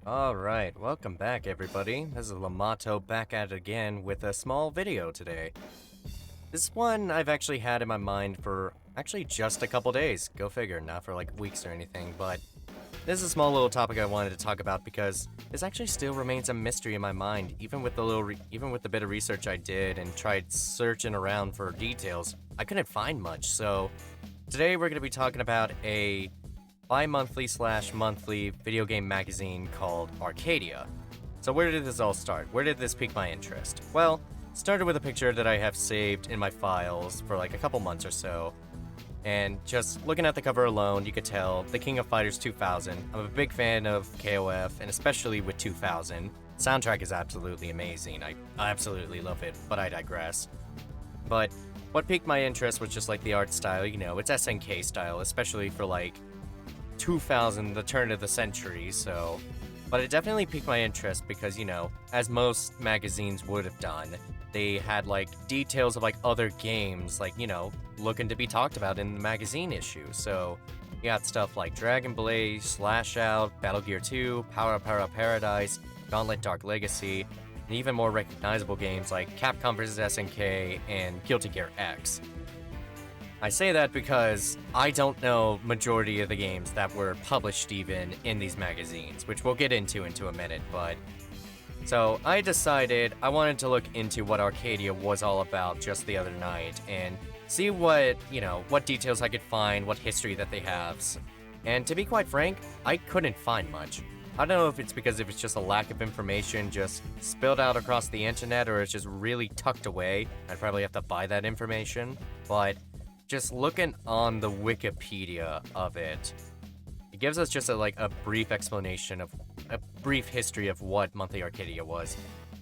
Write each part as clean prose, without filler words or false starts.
Alright, welcome back everybody. This is Lamato back at it again with a small video today. This one I've actually had in my mind for actually just a couple days. Go figure, not for like weeks or anything, but this is a small little topic I wanted to talk about because this actually still remains a mystery in my mind, even with the bit of research I did and tried searching around for details. I couldn't find much, so today we're going to be talking about a bi-monthly/monthly video game magazine called Arcadia. So where did this all start? Where did this pique my interest? Well, it started with a picture that I have saved in my files for like a couple months or so. And just looking at the cover alone, you could tell The King of Fighters 2000. I'm a big fan of KOF, and especially with 2000. Soundtrack is absolutely amazing. I absolutely love it, but I digress. But what piqued my interest was just like the art style, it's SNK style, especially for like 2000, the turn of the century, so... But it definitely piqued my interest because, as most magazines would have done, they had, like, details of, like, other games, like, looking to be talked about in the magazine issue. So, you got stuff like Dragon Blaze, Slash Out, Battle Gear 2, Power Up Paradise, Gauntlet Dark Legacy, and even more recognizable games like Capcom vs. SNK and Guilty Gear X. I say that because I don't know majority of the games that were published even in these magazines, which we'll get into a minute, but... So, I decided I wanted to look into what Arcadia was all about just the other night, and see what details I could find, what history that they have. And to be quite frank, I couldn't find much. I don't know if it's because it's just a lack of information just spilled out across the internet, or it's just really tucked away. I'd probably have to buy that information, but... Just looking on the Wikipedia of it, it gives us just a brief explanation of a brief history of what Monthly Arcadia was.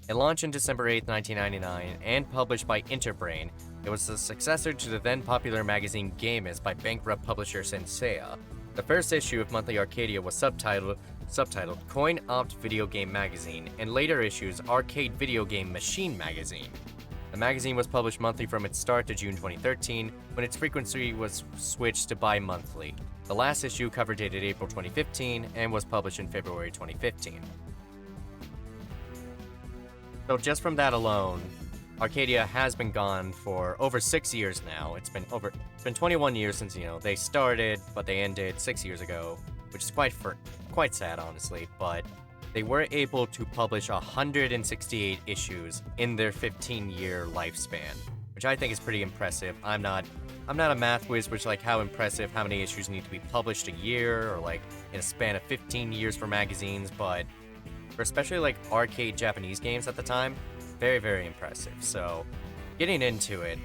It launched on December 8th, 1999, and published by Interbrain. It was the successor to the then popular magazine Gamers by bankrupt publisher Senseiya. The first issue of Monthly Arcadia was subtitled Coin Opt Video Game Magazine, and later issues Arcade Video Game Machine Magazine. The magazine was published monthly from its start to June 2013, when its frequency was switched to bi-monthly. The last issue cover dated April 2015 and was published in February 2015. So just from that alone, Arcadia has been gone for over 6 years now. It's been 21 years since, they started, but they ended 6 years ago, which is quite sad, honestly, but they were able to publish 168 issues in their 15-year lifespan, which I think is pretty impressive. I'm not a math whiz, which how impressive how many issues need to be published a year or in a span of 15 years for magazines, but for especially arcade Japanese games at the time, very, very impressive. So, getting into it,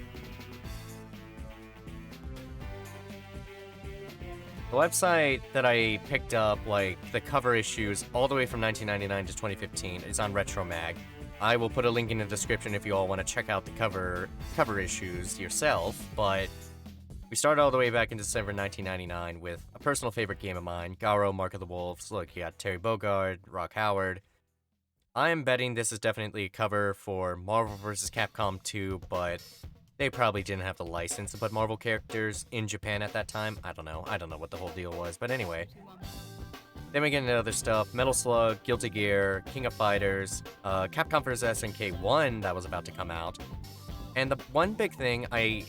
the website that I picked up, the cover issues all the way from 1999 to 2015 is on RetroMag. I will put a link in the description if you all want to check out the cover issues yourself, but we started all the way back in December 1999 with a personal favorite game of mine, Garo Mark of the Wolves. Look, you got Terry Bogard, Rock Howard. I am betting this is definitely a cover for Marvel vs. Capcom 2, but they probably didn't have the license to put Marvel characters in Japan at that time. I don't know what the whole deal was, but anyway. Then we get into other stuff. Metal Slug, Guilty Gear, King of Fighters, Capcom vs. SNK 1 that was about to come out. And the one big thing, I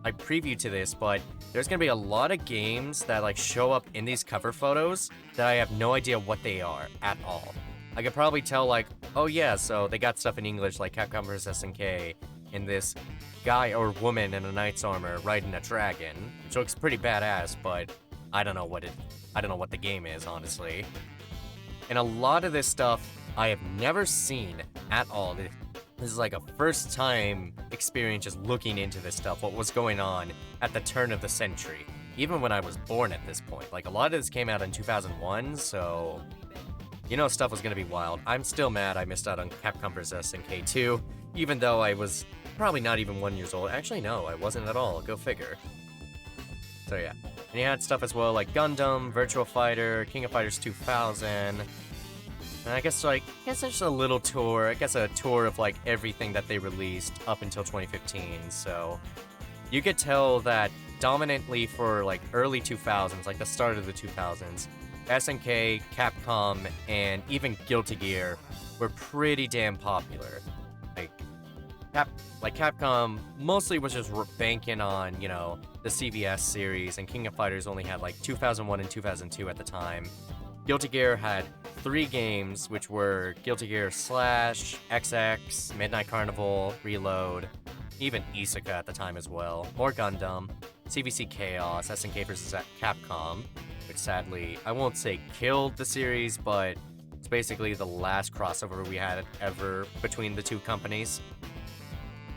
previewed to this, but there's gonna be a lot of games that show up in these cover photos that I have no idea what they are at all. I could probably tell oh yeah, so they got stuff in English like Capcom vs. SNK, in this guy or woman in a knight's armor riding a dragon, which looks pretty badass, but I don't know what the game is, honestly. And a lot of this stuff I have never seen at all. This is a first time experience just looking into this stuff, what was going on at the turn of the century, even when I was born at this point. A lot of this came out in 2001, so stuff was gonna be wild. I'm still mad I missed out on Capcom vs. SNK 2, even though I was probably not even 1 year old. Actually, no, I wasn't at all. Go figure. So yeah. And you had stuff as well like Gundam, Virtua Fighter, King of Fighters 2000. And I guess there's a little tour. I guess a tour of everything that they released up until 2015. So you could tell that dominantly for early 2000s, the start of the 2000s, SNK, Capcom, and even Guilty Gear were pretty damn popular. Like, Capcom mostly was just banking on, the CVS series, and King of Fighters only had like 2001 and 2002 at the time. Guilty Gear had 3 games, which were Guilty Gear Slash, XX, Midnight Carnival, Reload, even Isuka at the time as well, more Gundam, CVC Chaos, SNK vs. Capcom, which sadly, I won't say killed the series, but it's basically the last crossover we had ever between the two companies.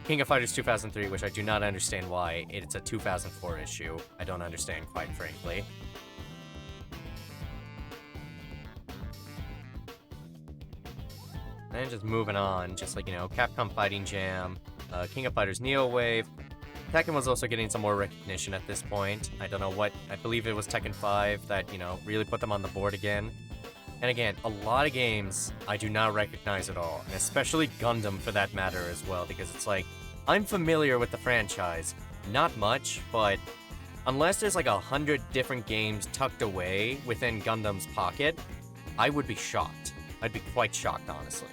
King of Fighters 2003, which I do not understand why it's a 2004 issue. I don't understand, quite frankly. And just moving on, just like, Capcom Fighting Jam, King of Fighters Neo Wave. Tekken was also getting some more recognition at this point. I don't know what, I believe it was Tekken 5 that, really put them on the board again. And again, a lot of games I do not recognize at all, and especially Gundam for that matter as well, because it's like, I'm familiar with the franchise, not much, but unless there's like 100 different games tucked away within Gundam's pocket, I would be shocked. I'd be quite shocked, honestly.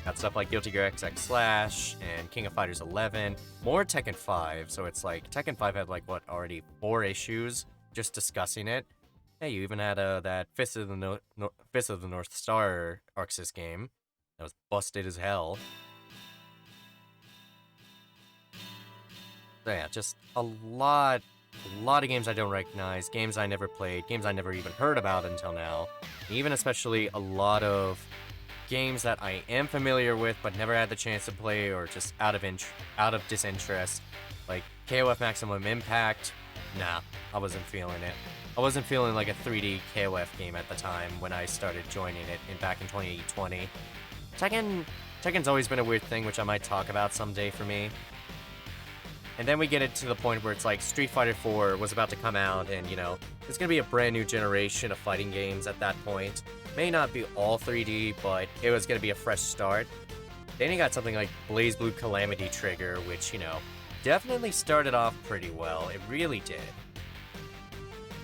Got stuff like Guilty Gear XX Slash and King of Fighters 11, more Tekken 5, so it's like, Tekken 5 had like, already 4 issues just discussing it. Hey, you even had that Fist of the North Star Arxis game that was busted as hell. So yeah, just a lot of games I don't recognize, games I never played, games I never even heard about until now. Even especially a lot of games that I am familiar with but never had the chance to play, or just out of disinterest, like KOF Maximum Impact. Nah, I wasn't feeling it. I wasn't feeling like a 3D KOF game at the time when I started joining it back in 2020. Tekken's always been a weird thing, which I might talk about someday for me. And then we get it to the point where it's like Street Fighter 4 was about to come out, and there's gonna be a brand new generation of fighting games at that point. May not be all 3D, but it was gonna be a fresh start. Then you got something like BlazBlue Calamity Trigger, which, definitely started off pretty well. It really did.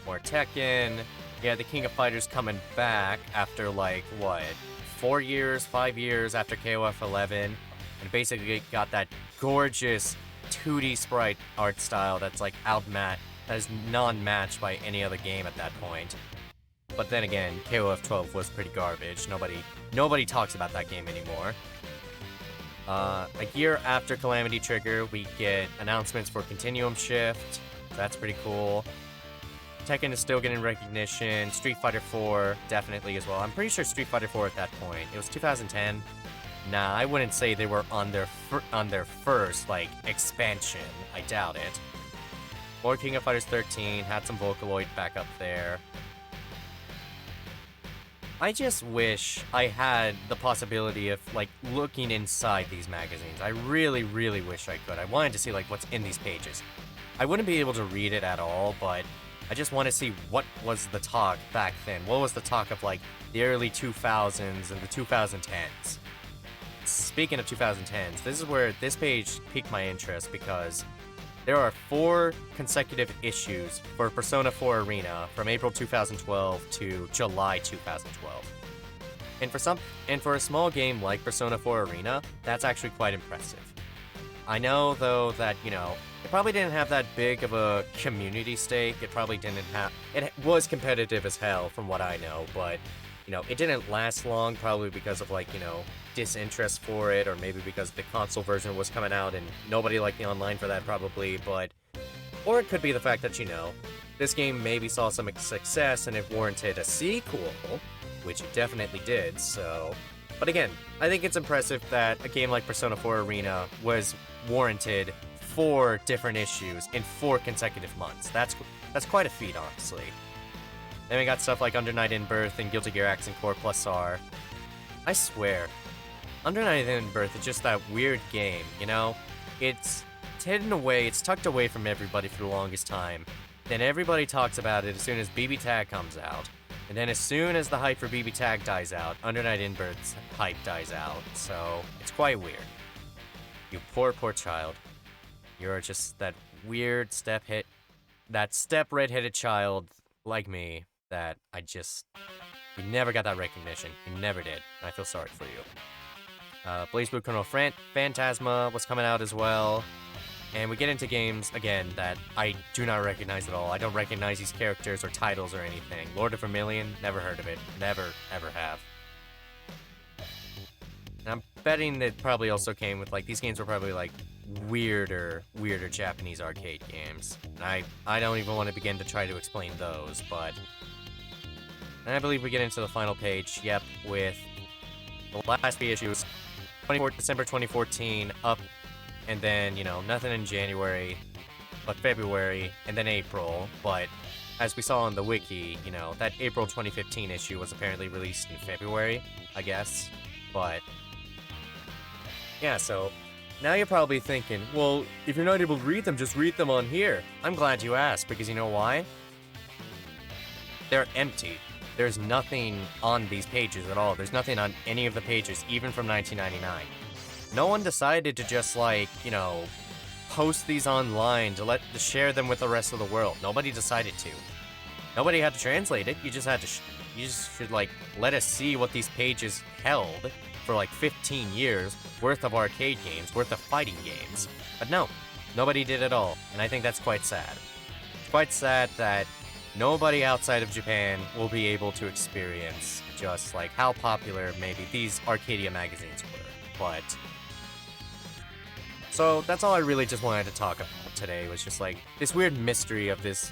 More Tekken. Yeah, the King of Fighters coming back after like, 5 years after KOF 11, and basically got that gorgeous 2D sprite art style that's like that is non-matched by any other game at that point. But then again, KOF 12 was pretty garbage. Nobody talks about that game anymore. A year after Calamity Trigger, we get announcements for Continuum Shift. That's pretty cool. Tekken is still getting recognition. Street Fighter 4 definitely as well. I'm pretty sure Street Fighter 4 at that point, it was 2010. Nah, I wouldn't say they were on their first, expansion. I doubt it. More King of Fighters 13, had some Vocaloid back up there. I just wish I had the possibility of, looking inside these magazines. I really, really wish I could. I wanted to see, what's in these pages. I wouldn't be able to read it at all, but I just want to see what was the talk back then. What was the talk of, the early 2000s and the 2010s? Speaking of 2010s, this is where this page piqued my interest, because there are 4 consecutive issues for Persona 4 Arena from April 2012 to July 2012. And for a small game like Persona 4 Arena, that's actually quite impressive. I know, though, that, it probably didn't have that big of a community stake. It probably didn't have... It was competitive as hell, from what I know, but, it didn't last long, probably because of, disinterest for it, or maybe because the console version was coming out and nobody liked the online for that, probably, but... Or it could be the fact that, this game maybe saw some success and it warranted a sequel, which it definitely did, so... But again, I think it's impressive that a game like Persona 4 Arena was warranted 4 different issues in 4 consecutive months. That's quite a feat, honestly. Then we got stuff like Under Night in Birth and Guilty Gear Accent Core Plus R. I swear, Under Night in Birth is just that weird game, It's hidden away, it's tucked away from everybody for the longest time. Then everybody talks about it as soon as BB Tag comes out. And then as soon as the hype for BB Tag dies out, Under Night in Birth's hype dies out. So, it's quite weird. You poor, poor child. You're just that weird step-red-headed child like me. that you never got that recognition. You never did. And I feel sorry for you. Blaze Blue Colonel Phantasma was coming out as well. And we get into games, again, that I do not recognize at all. I don't recognize these characters or titles or anything. Lord of Vermilion, never heard of it. Never, ever have. And I'm betting that probably also came with, like, these games were probably, like, weirder Japanese arcade games. And I don't even want to begin to try to explain those, but... And I believe we get into the final page, yep, with the last few issues, December 2014, up, and then, you know, nothing in January, but February, and then April, but as we saw on the wiki, you know, that April 2015 issue was apparently released in February, I guess, but... Yeah, so, now you're probably thinking, well, if you're not able to read them, just read them on here. I'm glad you asked, because you know why? They're empty. There's nothing on these pages at all. There's nothing on any of the pages, even from 1999. No one decided to just, like, you know, post these online to share them with the rest of the world. Nobody decided to. Nobody had to translate it. You just had to, you just should, like, let us see what these pages held for, like, 15 years worth of arcade games, worth of fighting games. But no, nobody did at all. And I think that's quite sad. It's quite sad that nobody outside of Japan will be able to experience just, like, how popular maybe these Arcadia magazines were. But... So, that's all I really just wanted to talk about today, was just, like, this weird mystery of this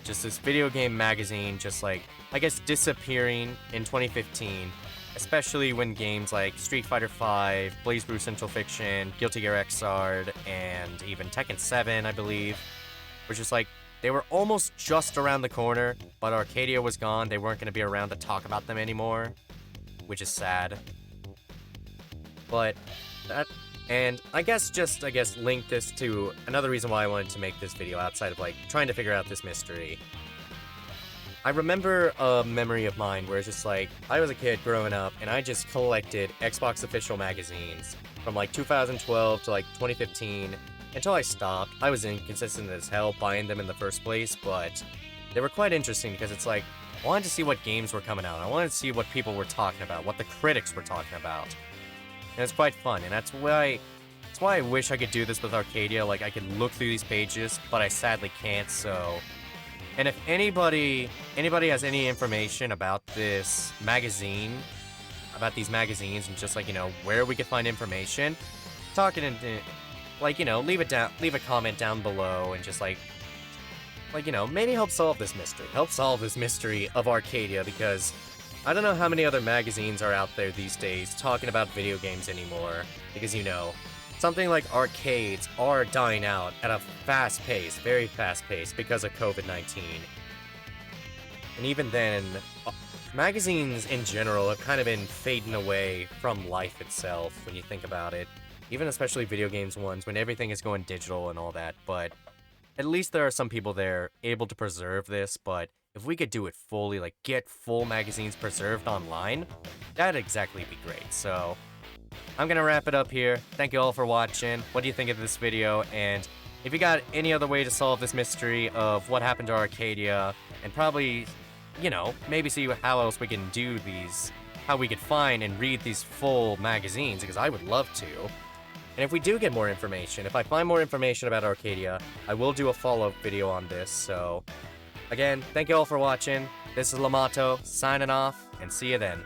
video game magazine just, like, I guess disappearing in 2015, especially when games like Street Fighter V, Blaze Blue Central Fiction, Guilty Gear Xrd, and even Tekken 7, I believe, were just, like, they were almost just around the corner, but Arcadia was gone. They weren't going to be around to talk about them anymore, which is sad. But that, and I guess link this to another reason why I wanted to make this video outside of, like, trying to figure out this mystery. I remember a memory of mine where it's just, like, I was a kid growing up, and I just collected Xbox official magazines from, like, 2012 to, like, 2015, until I stopped. I was inconsistent as hell buying them in the first place, but they were quite interesting because it's like, I wanted to see what games were coming out. I wanted to see what people were talking about, what the critics were talking about. And it's quite fun, and that's why I wish I could do this with Arcadia. Like, I could look through these pages, but I sadly can't, so... And if anybody has any information about this magazine, about these magazines, and just, like, you know, where we could find information, talk it into... Like, you know, leave a comment down below and just, like, you know, maybe help solve this mystery. Help solve this mystery of Arcadia, because I don't know how many other magazines are out there these days talking about video games anymore. Because, you know, something like arcades are dying out at a fast pace, very fast pace, because of COVID-19. And even then, magazines in general have kind of been fading away from life itself when you think about it. Even especially video games ones, when everything is going digital and all that, but at least there are some people there able to preserve this, but if we could do it fully, like, get full magazines preserved online, that'd exactly be great. So, I'm gonna wrap it up here. Thank you all for watching. What do you think of this video? And if you got any other way to solve this mystery of what happened to Arcadia, and probably, you know, maybe see how else we can do these, how we could find and read these full magazines, because I would love to. And if we do get more information, if I find more information about Arcadia, I will do a follow-up video on this, so... Again, thank you all for watching. This is Lamato, signing off, and see you then.